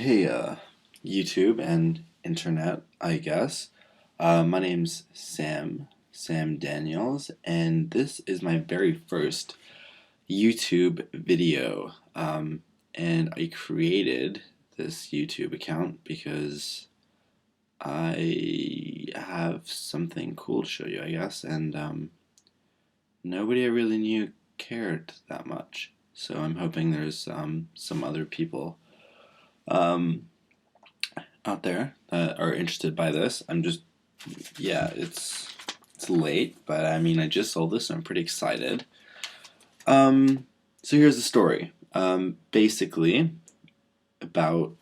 Hey, YouTube and internet, I guess. My name's Sam Daniels, and this is my very first YouTube video. And I created this YouTube account because I have something cool to show you, I guess, and nobody I really knew cared that much. So I'm hoping there's some other people. Um, Out there that are interested by this. Yeah, it's late, but I mean, I just sold this, and I'm pretty excited. So here's the story. Basically, about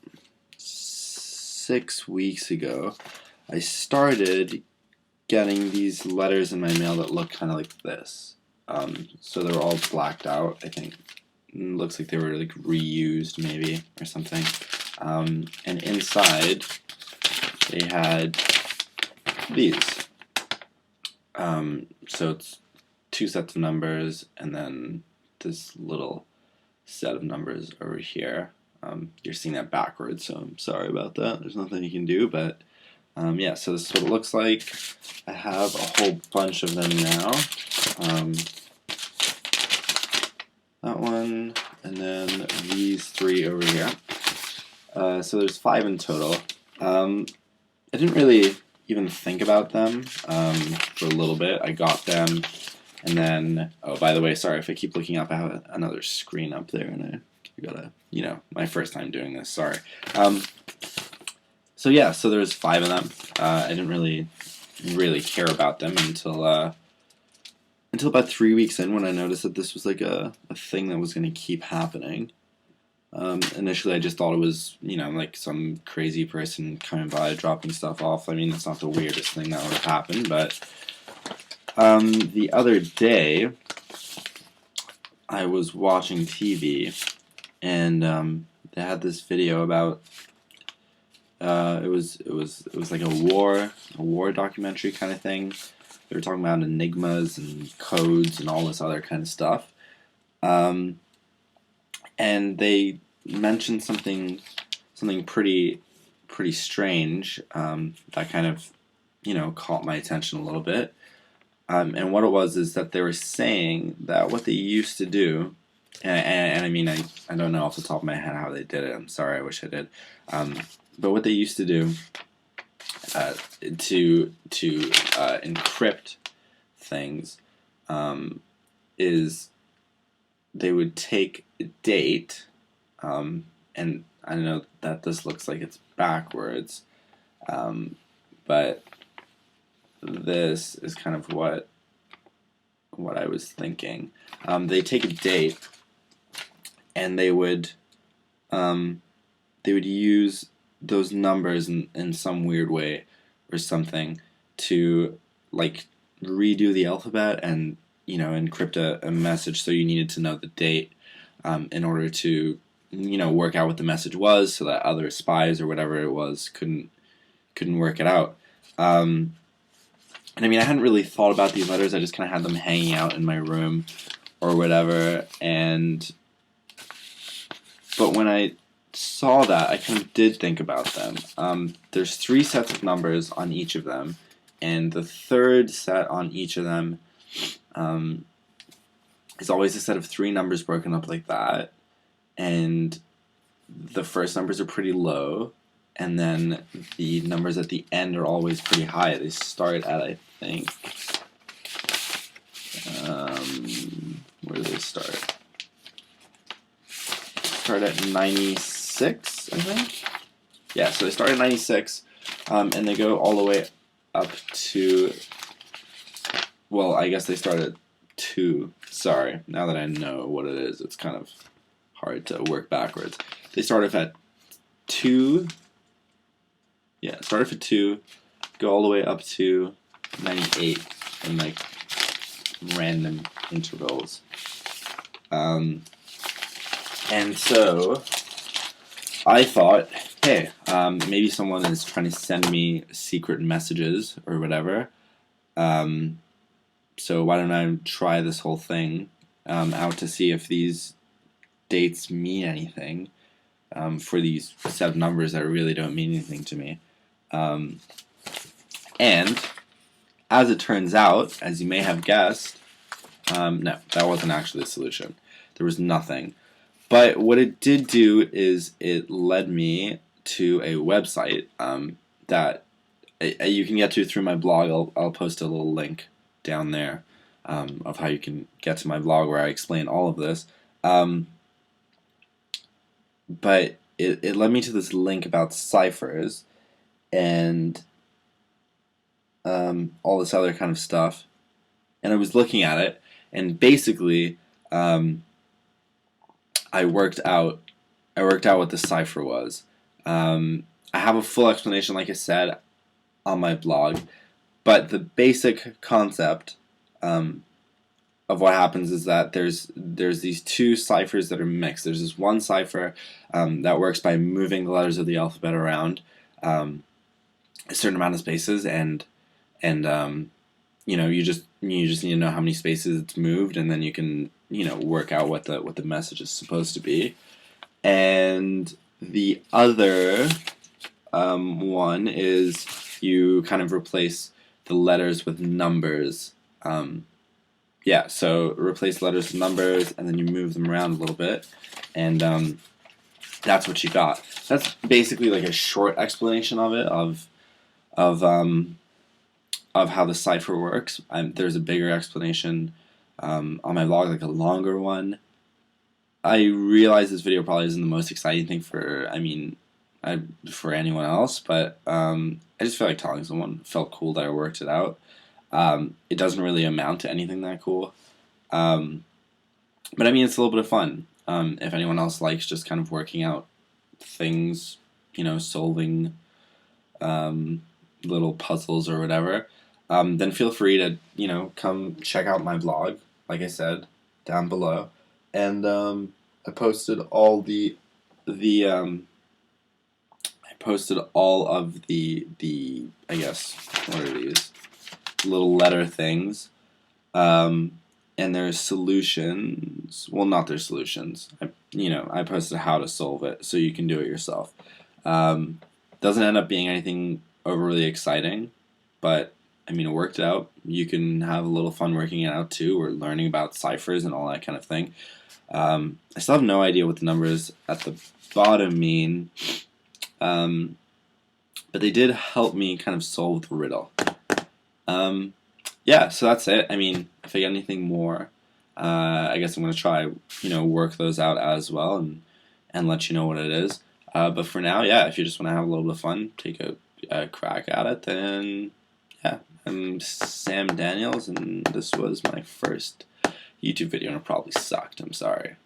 6 weeks ago, I started getting these letters in my mail that look kind of like this. So they're all blacked out. I think looks like they were like reused, maybe, or something. And inside they had these. So it's two sets of numbers and then this little set of numbers over here. You're seeing that backwards, so I'm sorry about that. There's nothing you can do, but yeah, so this is what it looks like. I have a whole bunch of them now. That one, and then these three over here. So there's 5 in total. I didn't really even think about them for a little bit. I got them, and then, oh, by the way, sorry if I keep looking up. I have another screen up there, and I gotta, my first time doing this, sorry. So yeah, so there's 5 of them. I didn't really care about them until about 3 weeks in, when I noticed that this was like a thing that was going to keep happening. Initially, I just thought it was, like some crazy person coming by, dropping stuff off. I mean, it's not the weirdest thing that would have happened, but the other day, I was watching TV, and they had this video about it was like a war documentary kind of thing. They were talking about enigmas and codes and all this other kind of stuff. And they mentioned something pretty strange that kind of caught my attention a little bit. And what it was is that they were saying that what they used to do, and I mean, I don't know off the top of my head how they did it. I'm sorry, I wish I did. But what they used to do to encrypt things is they would take a date, and I know that this looks like it's backwards, but this is kind of what I was thinking. They take a date, and they would use those numbers in some weird way or something to like redo the alphabet and encrypt a message, so you needed to know the date in order to work out what the message was, so that other spies or whatever it was couldn't work it out. And I mean, I hadn't really thought about these letters. I just kind of had them hanging out in my room or whatever, but when I saw that, I kind of did think about them. There's 3 sets of numbers on each of them, and the third set on each of them is always a set of 3 numbers broken up like that, and the first numbers are pretty low, and then the numbers at the end are always pretty high. They start at, I think, where do they start? Start at 96, I think. Yeah, so they start at 96, and they go all the way up to, well, I guess they start at 2. Sorry, now that I know what it is, it's kind of hard to work backwards. They start off at 2. Yeah, start off at 2, go all the way up to 98 in like random intervals. And so I thought, hey, maybe someone is trying to send me secret messages or whatever. So why don't I try this whole thing out to see if these dates mean anything. for these set of numbers that really don't mean anything to me. And as it turns out, as you may have guessed, no, that wasn't actually the solution. There was nothing. But what it did do is it led me to a website that you can get to through my blog. I'll post a little link down there of how you can get to my blog where I explain all of this. But it led me to this link about ciphers and all this other kind of stuff. And I was looking at it, and basically I worked out what the cipher was. I have a full explanation, like I said, on my blog, but the basic concept of what happens is that there's these two ciphers that are mixed. There's this one cipher that works by moving the letters of the alphabet around a certain amount of spaces, and you just need to know how many spaces it's moved, and then you can work out what the message is supposed to be. And the other one is you kind of replace the letters with numbers. Yeah, so replace letters with numbers, and then you move them around a little bit, and that's what you got. That's basically like a short explanation of it, of how the cipher works. There's a bigger explanation on my blog, like a longer one. I realize this video probably isn't the most exciting thing for anyone else, but I just feel like telling someone. It felt cool that I worked it out. It doesn't really amount to anything that cool, but I mean, it's a little bit of fun. If anyone else likes just kind of working out things, solving little puzzles or whatever, then feel free to come check out my blog, like I said, down below. And I posted all of the I guess, what are these little letter things, and there's solutions. Well, not their solutions. I posted how to solve it, so you can do it yourself. Doesn't end up being anything overly exciting, but I mean, it worked out. You can have a little fun working it out too, or learning about ciphers and all that kind of thing. I still have no idea what the numbers at the bottom mean, but they did help me kind of solve the riddle. Yeah, so that's it. I mean, if I get anything more, I guess I'm going to try, work those out as well, and let you know what it is. But for now, yeah, if you just want to have a little bit of fun, take a crack at it, then yeah. I'm Sam Daniels, and this was my first YouTube video, and it probably sucked. I'm sorry.